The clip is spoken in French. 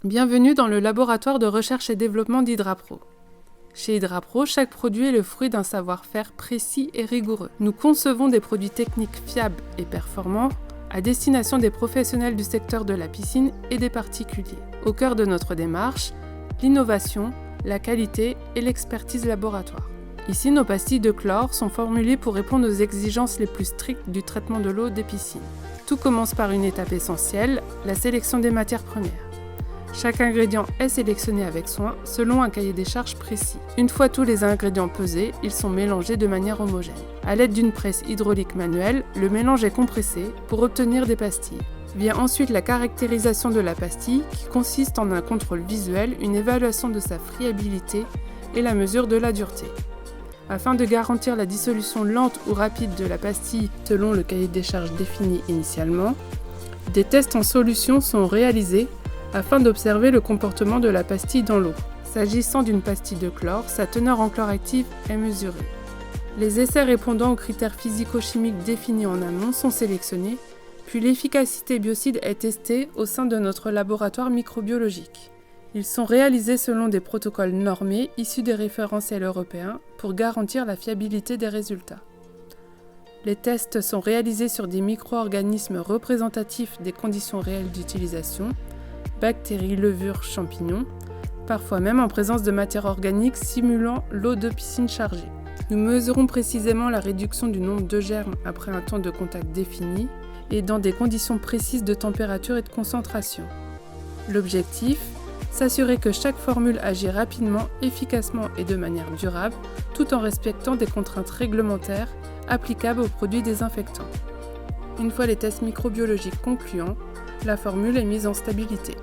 Bienvenue dans le laboratoire de recherche et développement d'Hydrapro. Chez Hydrapro, chaque produit est le fruit d'un savoir-faire précis et rigoureux. Nous concevons des produits techniques fiables et performants à destination des professionnels du secteur de la piscine et des particuliers. Au cœur de notre démarche, l'innovation, la qualité et l'expertise laboratoire. Ici, nos pastilles de chlore sont formulées pour répondre aux exigences les plus strictes du traitement de l'eau des piscines. Tout commence par une étape essentielle, la sélection des matières premières. Chaque ingrédient est sélectionné avec soin selon un cahier des charges précis. Une fois tous les ingrédients pesés, ils sont mélangés de manière homogène. À l'aide d'une presse hydraulique manuelle, le mélange est compressé pour obtenir des pastilles. Vient ensuite la caractérisation de la pastille qui consiste en un contrôle visuel, une évaluation de sa friabilité et la mesure de la dureté. Afin de garantir la dissolution lente ou rapide de la pastille selon le cahier des charges défini initialement, des tests en solution sont réalisés afin d'observer le comportement de la pastille dans l'eau. S'agissant d'une pastille de chlore, sa teneur en chlore active est mesurée. Les essais répondant aux critères physico-chimiques définis en amont sont sélectionnés, puis l'efficacité biocide est testée au sein de notre laboratoire microbiologique. Ils sont réalisés selon des protocoles normés issus des référentiels européens pour garantir la fiabilité des résultats. Les tests sont réalisés sur des micro-organismes représentatifs des conditions réelles d'utilisation, bactéries, levures, champignons, parfois même en présence de matières organiques simulant l'eau de piscine chargée. Nous mesurons précisément la réduction du nombre de germes après un temps de contact défini et dans des conditions précises de température et de concentration. L'objectif, s'assurer que chaque formule agit rapidement, efficacement et de manière durable, tout en respectant des contraintes réglementaires applicables aux produits désinfectants. Une fois les tests microbiologiques concluants, la formule est mise en stabilité.